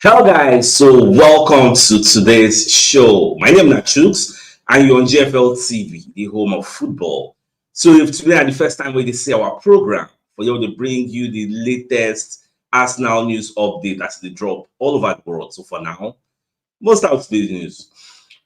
Hello guys, so welcome to today's show. My name is CHUKS and you're on GFL TV, the home of football. So if today is the first time we see our program, for you to bring you the latest Arsenal news update as they drop all over the world. So for now, most of today's news.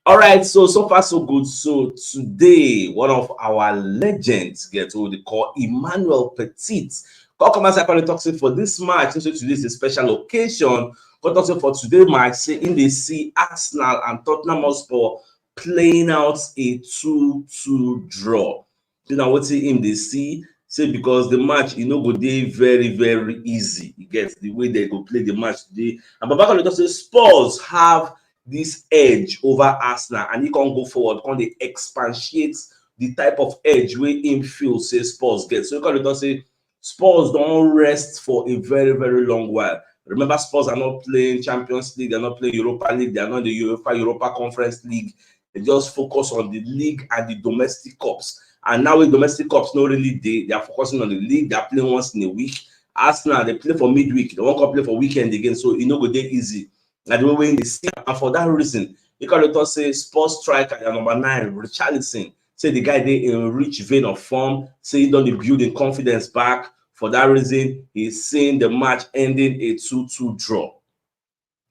All right, so far so good. So today, one of our legends gets what they call Emmanuel Petit. Come as I call toxic for this match. So today is a special occasion. Toxic for today match. Say in the see Arsenal and Tottenham Hotspur playing out a 2-2 draw. You know what in the see. Say because the match go dey very easy. You get the way they go play the match today. And Babakalo say Spurs have this edge over Arsenal and he can't go forward, can't they expatiate the type of edge where him feel say Spurs get. So you can say Spurs don't rest for a very long while. Remember, Spurs are not playing Champions League, they're not playing Europa League, they're not the Europa Conference League. They just focus on the league and the domestic cups. And now with domestic cups not really they are focusing on the league, they're playing once in a week. Arsenal, they play for midweek, they won't play for weekend again, so go there easy. And the way they see, and for that reason, you can say Spurs striker number 9, Richarlison, say the guy they in rich vein of form, say he done the building confidence back. For that reason, he's seeing the match ending a 2-2 draw.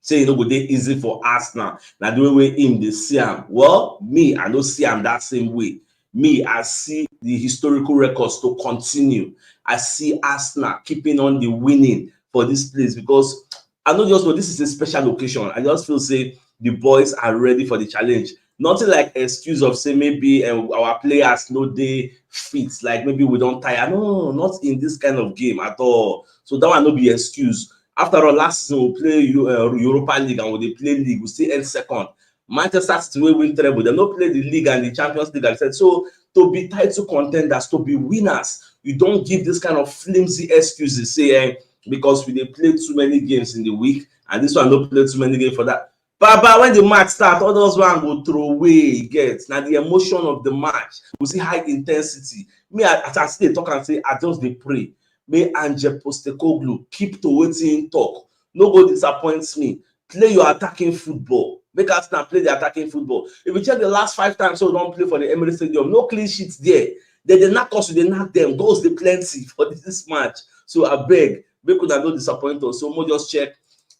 Say go there easy for Arsenal. Now the way him they see him. Well, me, I don't see him that same way. Me, I see the historical records to continue. I see Arsenal keeping on the winning for this place because I know just this is a special occasion. I just feel say the boys are ready for the challenge. Nothing like excuse of say maybe our players no they fit, like maybe we don't tire. No, not in this kind of game at all. So that one no be excuse. After all, last season we play Europa League and when they play league, we still end second. Manchester City will win treble. They no play the league and the Champions League. I said so to be title contenders, to be winners, you don't give this kind of flimsy excuses. Say because we dey play too many games in the week and this one don't play too many games for that. But when the match start, all those one go throw away. Get now the emotion of the match. We see high intensity. Me, as I still talk and say, I just dey pray. May Angel Postecoglou keep to wetin talk. No go disappoints me. Play your attacking football. Make Arsenal play the attacking football. If you check the last 5 times, so don't play for the Emirates Stadium. No clean sheets there. They knock us, they knock them. Goals they plenty for this match. So I beg. Make could not disappoint us. So we'll just check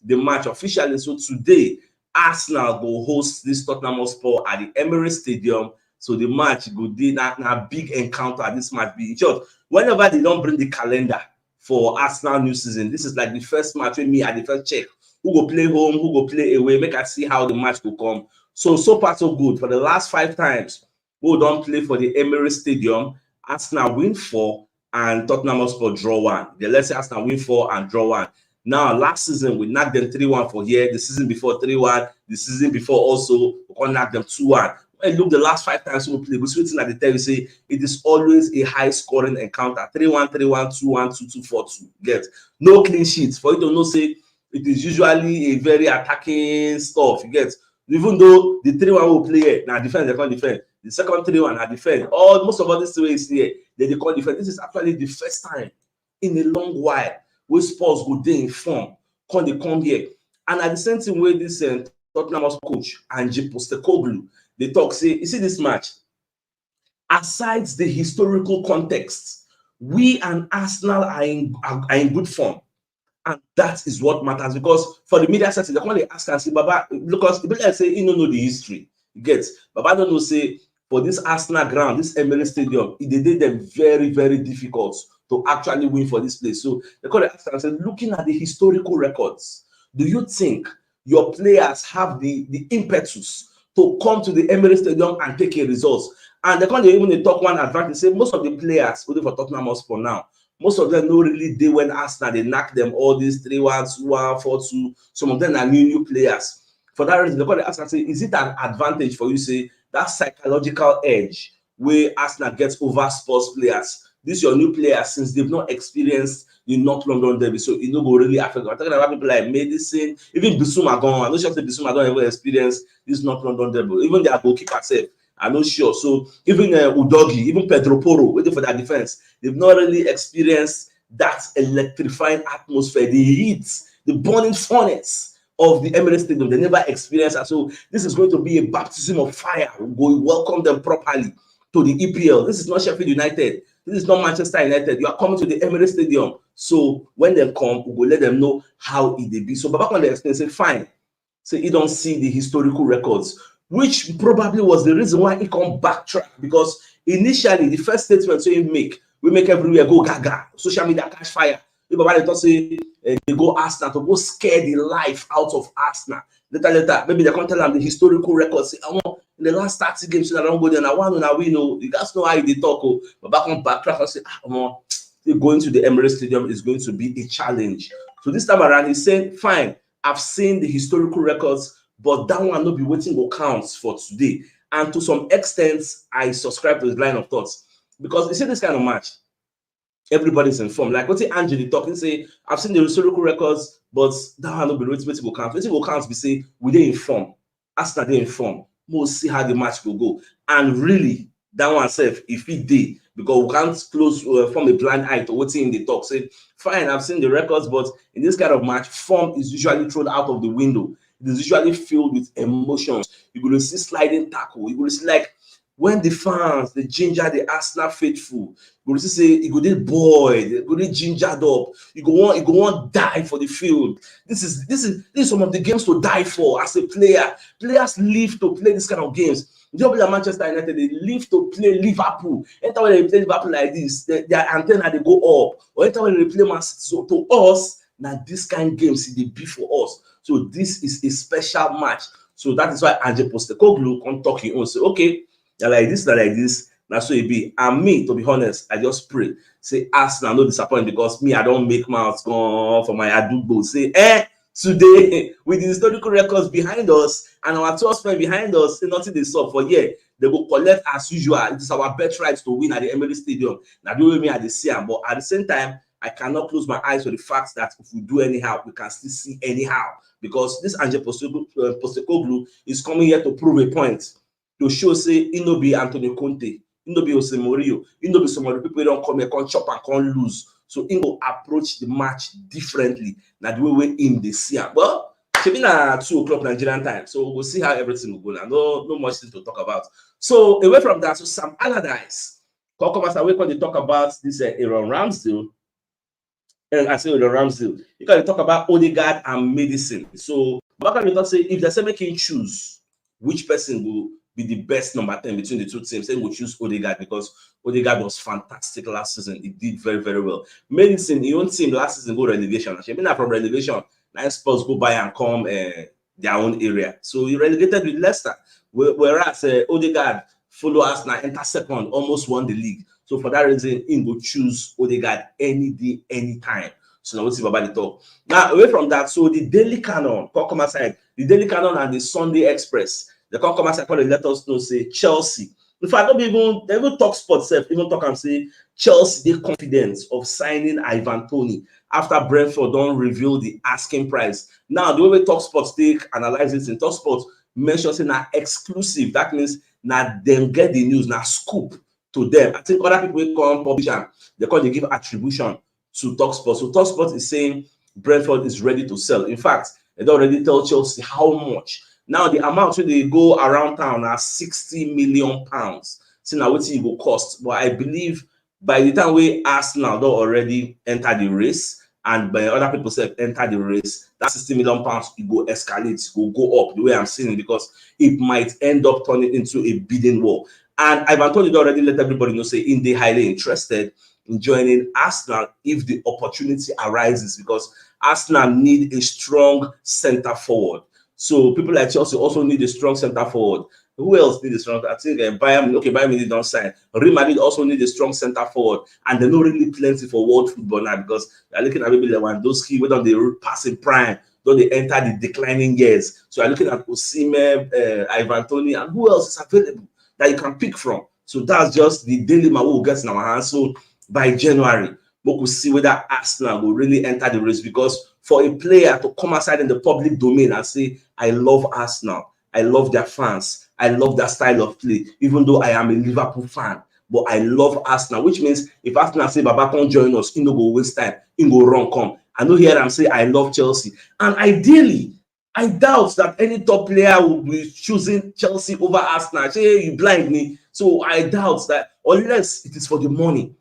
the match officially. So today, Arsenal will host this Tottenham Hotspur at the Emirates Stadium. So the match go be a big encounter. This match be in short. Whenever they don't bring the calendar for Arsenal new season, this is like the first match with me at the first check. Who go play home, who go play away, make us see how the match will come. So far so good. For the last 5 times, who don't play for the Emirates Stadium, Arsenal win 4 and Tottenham Hotspur draw 1. Let's say Arsenal win 4 and draw 1. Now, last season, we knocked them 3-1 for here. The season before 3-1. The season before also, we can knock them 2-1. When you look the last 5 times we play, we're sitting at the table, say it is always a high-scoring encounter. 3-1, 3-1, 2-1, 2-2, 4-2. Get no clean sheets. For you to know, say it is usually a very attacking stuff. You get even though the 3-1 will play here, now defense, they can't defend. The second 3-1 are defend. Most of all this ways here, they can't defend. This is actually the first time in a long while where Spurs go there in form. They come here. And at the same time where this Tottenham coach Ange Postecoglou, they talk, say, you see this match, aside the historical context, we and Arsenal are in good form. And that is what matters because for the media setting, they come ask and say, Baba, because the people say, you don't know the history. You get, Baba don't know, say, for this Arsenal ground, this Emirates Stadium, it did them very difficult to actually win for this place. So they call ask and say, looking at the historical records, do you think your players have the impetus to come to the Emirates Stadium and take a result? And they can't even talk one advantage. Say most of the players who do for Tottenham Hotspur now, most of them don't really do when Arsenal they knock them all these 3-1, 2-1, 4-2. Some of them are new players. For that reason, they call ask and say, is it an advantage for you? Say that psychological edge where Arsenal gets over Spurs players. This your new players since they've not experienced the North London derby, so it no go really affect. I'm talking about people like Medicine, even Bissouma gone. I'm not sure if Bissouma don't ever experience this North London derby. Even their goalkeeper self, I'm not sure. So even Udogi, even Pedro Porro, waiting for their defense, they've not really experienced that electrifying atmosphere, the heat, the burning furnace of the Emirates Stadium. They never experienced that. So this is going to be a baptism of fire. We'll welcome them properly to the EPL. This is not Sheffield United. This is not Manchester United. You are coming to the Emirates Stadium. So when they come, we will let them know how it will be. So Baba Conde explained, say, fine. So you don't see the historical records, which probably was the reason why he come backtrack, because initially the first statement so we make everywhere go gaga, social media catch fire. Baba they say they go Arsenal to go scare the life out of Arsenal. Later, maybe they can't tell them the historical records. Say, in the last 30 games, I don't go there. Now one now we know. You guys know how they talk. But back on backtrack and say, going to the Emirates Stadium is going to be a challenge. So this time around, he's saying, fine, I've seen the historical records, but that one not be waiting for counts for today. And to some extent, I subscribe to his line of thoughts, because you see this kind of match, everybody's informed. Like what Angeli talking, say, I've seen the historical records, but that one not be waiting for counts. Waiting for counts, we say we they inform. After they inform, we'll see how the match will go. And really, that one self, if he did, because we can't close from a blind eye to what's in the talk. Say, fine, I've seen the records, but in this kind of match, form is usually thrown out of the window. It is usually filled with emotions. You're going to see sliding tackle. You're going to see, like, when the fans, the ginger, the Arsenal faithful, you're going to say, you go there boy, you go there gingered up. You go want die for the field. This is some of the games to die for as a player. Players live to play this kind of games. Just like Manchester United, they live to play Liverpool. Enter when they play Liverpool like this, their antenna they go up. Or enter when they play Man City. So to us, now this kind of games they be for us. So this is a special match. So that is why Ange Postecoglou come talking on. Say, okay, they're like this, now so it be. And me, to be honest, I just pray. Say, Arsenal no disappoint, because me, I don't make mouths go for my Adubo. Say, today, with the historical records behind us and our 12 men behind us, nothing is up for yeah. They will collect as usual. It is our birthright to win at the Emirates Stadium. Now, do me at the same, but at the same time, I cannot close my eyes to the fact that if we do anyhow, we can still see anyhow. Because this Ange Postecoglou is coming here to prove a point, to show, say, it no be Antonio Conte, it no be Jose Mourinho, it no be some of the people who don't come here, can't chop and can't lose. So he will approach the match differently. Now the way we in the see. Well, it's been at 2 o'clock Nigerian time, so we'll see how everything will go now. No much things to talk about. So away from that, so Sam Allardyce, come as away when they talk about this Aaron Ramsay. And I say Aaron Ramsay, you can talk about Odegaard and medicine. So what can you talk say if they're making choose which person will be the best number 10 between the two teams, then we'll choose Odegaard, because Odegaard was fantastic last season. He did very, very well. Medicine, your own team last season go relegation. I mean, from relegation, 9 Spurs go by and come their own area. So he relegated with Leicester, whereas Odegaard follow us now, enter second, almost won the league. So for that reason, he will choose Odegaard any day, anytime. So now we'll see about the talk. Now, away from that, so the Daily Canon, come aside, the Daily Canon and the Sunday Express, they come aside, let us know, say, Chelsea. In fact, they even talk sports, even talk and say, Chelsea, they're confident of signing Ivan Toney after Brentford don't reveal the asking price. Now, the way we talk sports, they analyze it in talk sports, mention say now exclusive. That means now them get the news, now scoop to them. I think other people will come publish and they give attribution to TalkSport. So TalkSport is saying Brentford is ready to sell. In fact, they already tell Chelsea how much. Now the amount when they go around town are £60 million. So now what it will cost. But I believe by the time we Arsenal don't already enter the race, and by other people say enter the race, that £60 million it go escalate, it will go up the way I'm seeing it, because it might end up turning into a bidding war. And Ivan Toney already let everybody know, say, in they highly interested in joining Arsenal if the opportunity arises, because Arsenal need a strong center forward. So people like Chelsea also need a strong center forward. Who else need a strong? I think Bayern Munich don't sign. Real Madrid also need a strong center forward, and they're not really plenty for world football now, because they're looking at maybe Lewandowski, whether they passing prime, don't they enter the declining years. So I'm looking at Osimhen, Ivan Toney, and who else is available that you can pick from. So that's just the daily man we'll get in our hands. So by January, we could see whether Arsenal will really enter the race, because for a player to come outside in the public domain and say, I love Arsenal, I love their fans, I love their style of play, even though I am a Liverpool fan, but I love Arsenal, which means if Arsenal say, Baba, come join us, he no go waste time, he go run come. I know here I'm saying I love Chelsea. And ideally, I doubt that any top player will be choosing Chelsea over Arsenal. Say you blind me. So I doubt that, unless it is for the money.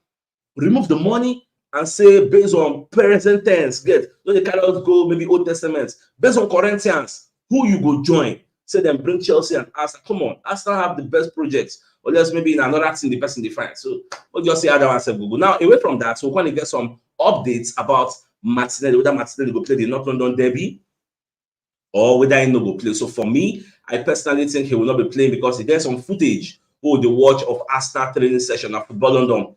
Remove the money and say based on present tense, get so they cannot go maybe Old Testament. Based on Corinthians, who you go join? Say them bring Chelsea and Arsenal. Come on, Arsenal have the best projects. Or else maybe in another team the person define. So we'll just see how that one say Google. Now away from that, so we're going to get some updates about Martinelli, whether Martinelli will play the North London Derby or whether he no go play. So for me, I personally think he will not be playing because there's some footage who the watch of Arsenal training session at Football London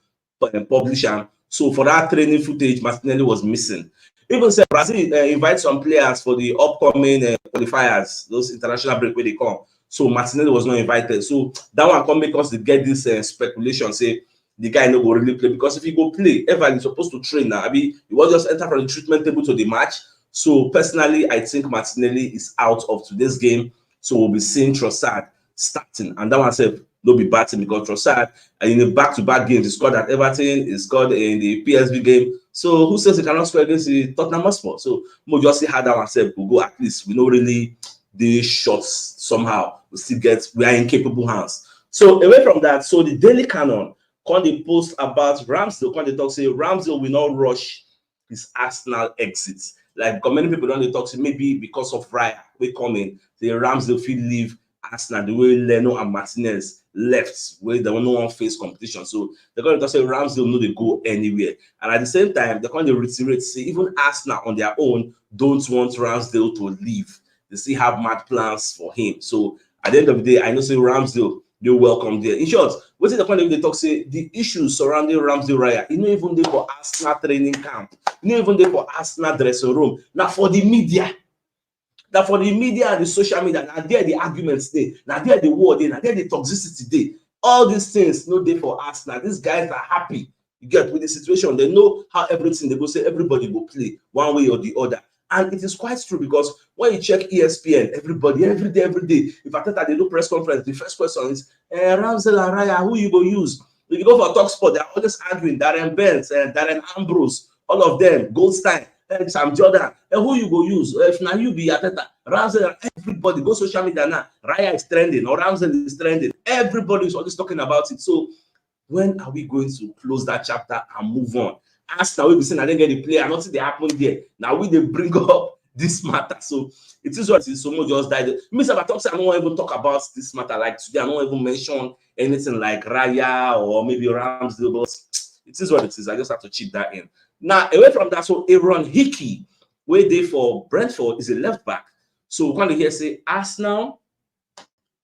publish. So for that training footage, Martinelli was missing. Even said Brazil invite some players for the upcoming qualifiers, those international break where they come. So Martinelli was not invited. So that one can make us to get this speculation, say the guy no go really play, because if he go play, Evan is supposed to train now. I mean, he will just enter from the treatment table to the match. So personally, I think Martinelli is out of today's game. So we'll be seeing Trossard starting, and that one said no be batting because Trossard in the back-to-back games, he scored at Everton, he scored in the PSV game. So who says he cannot score against the Tottenham Hotspur? So we'll just see how that one said will go. At least we know really the shots somehow we still get, we are in capable hands. So away from that, so the Daily Canon can they post about Ramsay, can they talk say Ramsay will not rush his Arsenal exits. Like because many people don't talk to maybe because of Raya we come in, the Ramsay feel leave Arsenal the way Leno and Martinez left, where there were no one face competition. So they're going to say Ramsay know they go anywhere. And at the same time, they're going to reiterate, say even Arsenal on their own don't want Ramsdale to leave. They still have mad plans for him. So at the end of the day, I know say Ramsdale, you're welcome there. In short, what is the point of they talk say the issues surrounding Ramsdale Raya? You know, even there for Arsenal training camp, you know, even there for Arsenal dressing room. Now for the media. That for the media and the social media, now there the arguments day, now there the war day, now there the toxicity day. All these things no day for us. Now these guys are happy. You get with the situation, they know how everything they go say everybody will play one way or the other. And it is quite true because when you check ESPN, everybody, every day, if I thought that they do press conference, the first question is Ramsay and Raya, who you go use? If you go for Talksport, they're always arguing Darren Benz and Darren Ambrose, all of them, Goldstein. Sam Jordan, and who you go use? If now you be Ateta, Ramsay, everybody go social media now. Raya is trending, or Ramsay is trending. Everybody is always talking about it. So when are we going to close that chapter and move on? Arsenal will be saying I didn't get the player, nothing they happened there. Now we they bring up this matter. So it is what it is. Someone just died. Mr. Batokse, I don't even talk about this matter like today. I don't even mention anything like Raya or maybe Ramsay, but it is what it is. I just have to chip that in. Now, away from that, so Aaron Hickey, where they for Brentford, is a left back. So we're going to hear say Arsenal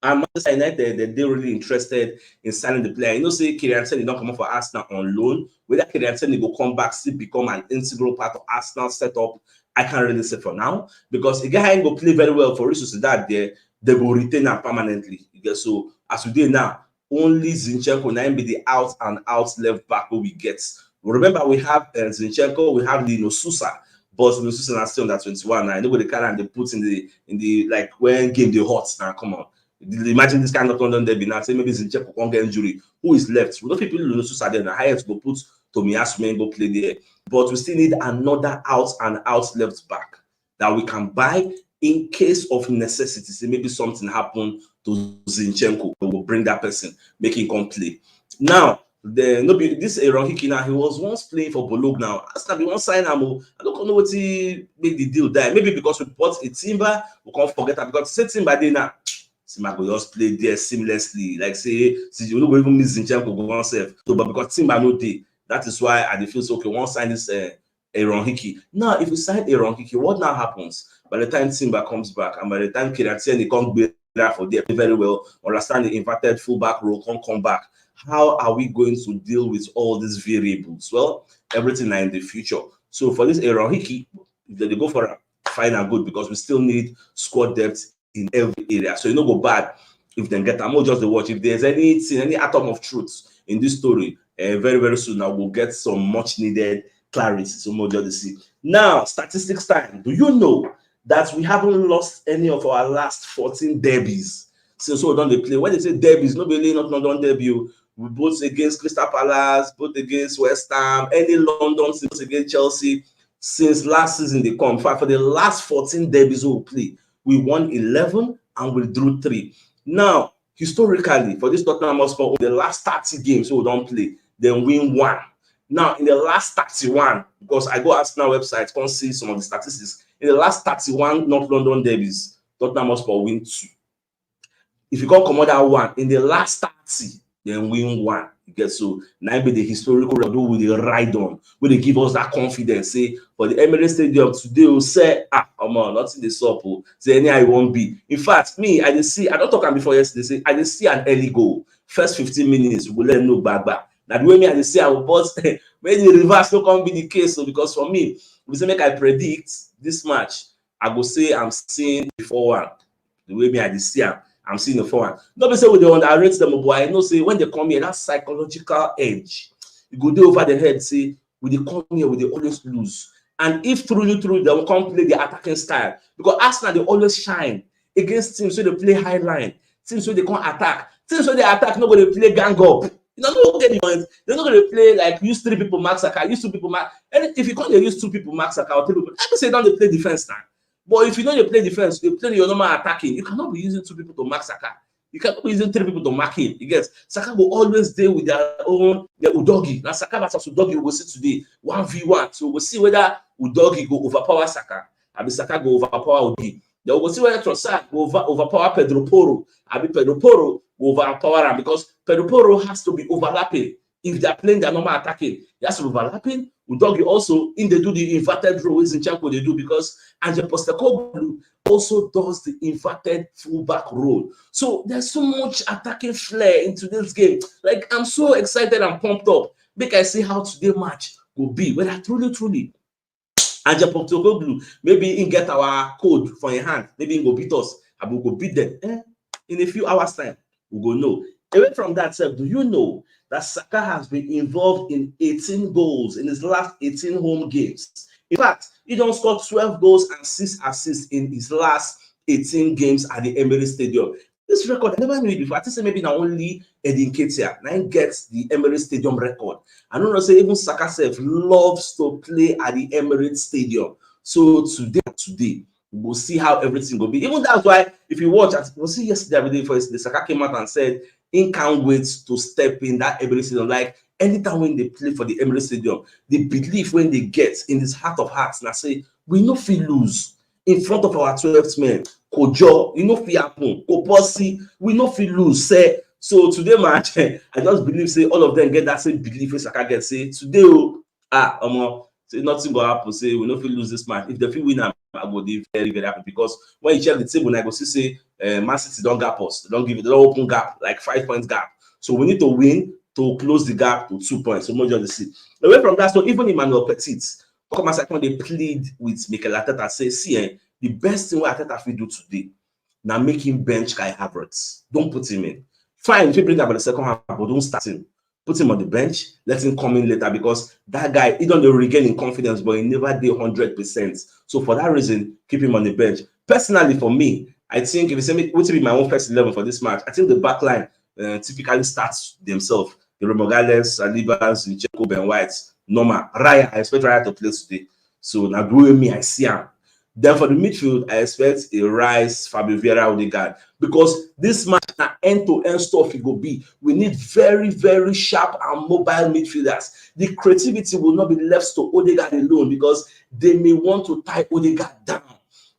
and Manchester United, they're really interested in signing the player. You know, say Kylian Tierney don't come up for Arsenal on loan. Whether Kylian Tierney will come back, still become an integral part of Arsenal setup, I can't really say for now. Because a guy ain't go play very well for reasons that they will retain him permanently. So as we do now, only Zinchenko now be the out and out left back who we get. Remember, we have Zinchenko, we have Lino Sousa, but Lino Sousa is still under 21. I know what they carry and they put in the like when game they hot now. Come on, imagine this kind of London derby now. Say maybe Zinchenko can't get injury. Who is left? We don't people Lino Sousa there. The highest go put Tomiyasu go play there, but we still need another out and out left back that we can buy in case of necessity. Say maybe something happened to Zinchenko, we will bring that person, make him come play. Now. This Aaron Hickey now, he was once playing for Bologna now. Arsenal be one sign him. I don't know what he made the deal there. Maybe because we bought a Timber, we can't forget that because say Timber there now. Timber go just play there seamlessly. Like say you don't even miss Zinchenko go on self. So, but because Timber no day, that is why I feel so okay. One sign this Aaron Hickey. Now, if we sign Aaron Hickey, what now happens? By the time Timber comes back and by the time Kylian Tierney can't be there for there very well, understand the inverted fullback role can't come back. How are we going to deal with all these variables? Well, everything are in the future. So for this Aaron Hickey, if they go for a fine and good because we still need squad depth in every area. So you know go bad if they get I'm just the watch. If there's anything, any atom of truth in this story, very, very soon now we'll get some much needed clarity. So more just see. Now, statistics time. Do you know that we haven't lost any of our last 14 derbies since we done the play? When they say derbies, nobody not done debut. We both against Crystal Palace, both against West Ham, any London teams against Chelsea. Since last season, they come for the last 14 derbies we play. We won 11 and we drew 3. Now, historically, for this Tottenham Hotspur, the last 30 games we don't play, then win 1. Now, in the last 31, because I go Arsenal website, can't see some of the statistics. In the last 31 North London derbies, Tottenham Hotspur win 2. If you can't come out that 1, in the last 30, then win 1. You get so now be the historical record with the ride on, where they give us that confidence. Say for the Emirates Stadium today, will say, come on, nothing this up. Say any I won't be. In fact, me, I just see, I don't talk about before yesterday. Say I just see an early goal. First 15 minutes, we will let no back. Now the way me I just say I will pause. Maybe the reverse no can be the case. So because for me, we say make I predict this match, I go say I'm seeing before 1. The way me I just see I'm seeing the forward. Nobody say we they underrate them, but I know say when they come here, that psychological edge, you go do over the head, say, when they come here, will they always lose? And if truly, they will come play the attacking style, because Arsenal they always shine against teams so they play high line, teams so they can't attack, teams so they attack, nobody play gang up. You know, don't get the point. They're not going to play like use 3 people mark Saka, use 2 people mark. And if you can't use 2 people mark Saka or 3 people, I can say don't they play defense now. But if you know you play defense, you play your normal attacking, you cannot be using 2 people to mark Saka. You cannot be using 3 people to mark him. You get Saka will always deal with their own Udogi. Now Saka versus Udogi we will see today 1v1. So we'll see whether Udogi go overpower Saka, or Saka go overpower Udogi. Then we'll see whether Trossard go overpower Pedro Porro, or Pedro Porro go overpower him, because Pedro Porro has to be overlapping. If they are playing their normal attacking, they has to be overlapping. Udogi also, in they do the inverted roles in Champions they do, because Angel Postecoglou also does the inverted fullback role. So there's so much attacking flair into this game. Like I'm so excited and pumped up. Make I see how today match will be. Whether truly Angel Postecoglou, maybe he get our code for your hand. Maybe he go beat us. And we go beat them. In a few hours time, we go know. Away from that, sir, do you know that Saka has been involved in 18 goals in his last 18 home games? In fact, he don't score 12 goals and 6 assists in his last 18 games at the Emirates Stadium. This record, I never knew it before. I think maybe not only Edin Ketia now gets the Emirates Stadium record. I don't know, say even Saka self loves to play at the Emirates Stadium. So today, we'll see how everything will be. Even that's why, if you watch, we'll see yesterday, the Saka came out and said, he can't wait to step in that Emirates Stadium. Like anytime when they play for the Emirates Stadium, the belief when they get in his heart of hearts, and I say, we no feel lose in front of our 12th men. Kojo, we no feel happen. Koposi, we no feel lose. Say so today, match. I just believe say all of them get that same belief. As Saka get say today, say nothing will happen. Say we no feel lose this match. If the feel win, I go be very very happy, because when you check the table, I go see say Man City don't gap us. They don't open gap, like 5 points gap. So we need to win to close the gap to 2 points. So much of the see. Away from that, so even Emmanuel Petit, come as when they plead with Mikel Arteta, say, see, the best thing what Arteta will do today, now make him bench Kai Havertz. Don't put him in. Fine, if you bring up the second half, but don't start him. Put him on the bench, let him come in later, because that guy, he don't regain in confidence, but he never did 100%. So for that reason, keep him on the bench. Personally, for me, I think if you say me, what will be my own first 11 for this match, I think the back line typically starts themselves. The Romogales, Saliba, Zinchenko, Ben White, Norma, Raya. I expect Raya to play today. So now, growing me, I see him. Then for the midfield, I expect a Rice, Fabio Vieira, Odegaard, because this match na end-to-end stuff it will be. We need very, very sharp and mobile midfielders. The creativity will not be left to Odegaard alone, because they may want to tie Odegaard down.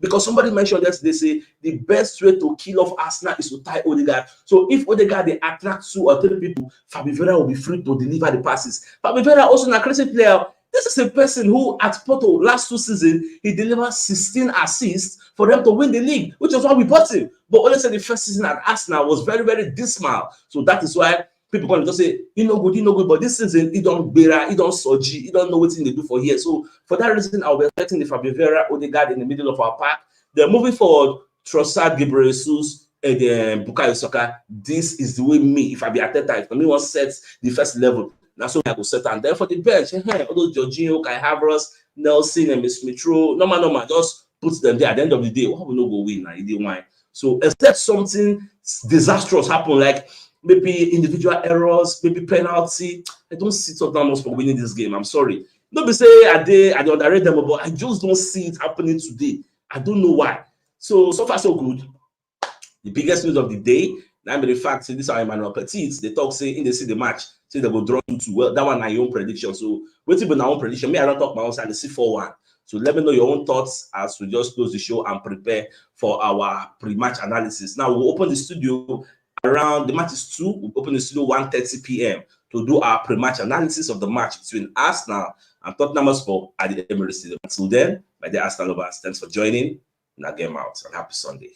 Because somebody mentioned yesterday, say the best way to kill off Arsenal is to tie Odegaard. So if Odegaard they attract 2 or 3 people, Fabio Vieira will be free to deliver the passes. Fabio Vieira also a crazy player. This is a person who at Porto last 2 seasons he delivered 16 assists for them to win the league, which is why we bought him. But honestly, the first season at Arsenal was very, very dismal. So that is why people can just say, he no good. But this season, he don't bear, he don't soji, he don't know what they do for here. So for that reason, I'll be expecting the Fabio Vieira, Odegaard in the middle of our pack. Then moving forward, Trossard, Gabriel Jesus, and then Bukayo Saka. This is the way me, if I be Arteta, if me want set the first level, that's what I go set. And then for the bench, all those Jorginho, Kai Havertz, Nelson, and Smith Rowe, normal, just put them there. At the end of the day, what will not go win? He didn't win. So except something disastrous happen, like maybe individual errors, maybe penalty, I don't see Tottenham for winning this game. I'm sorry. Nobody say I underrate them, but I just don't see it happening today. I don't know why. So far so good. The biggest news of the day, now the fact say this are Emmanuel Petit, they talk say in they see the match, say they go draw 2-2. Well, that one na your own prediction. So wait till my own prediction. Me, I don't talk my own side, they see 4-1. So let me know your own thoughts as we just close the show and prepare for our pre-match analysis. Now we'll open the studio around the match is 2. We'll open the studio 1:30 p.m. to do our pre-match analysis of the match between Arsenal and Tottenham Hotspur at the Emirates Stadium. Until then, my dear Arsenal lovers, thanks for joining. Now game out and happy Sunday.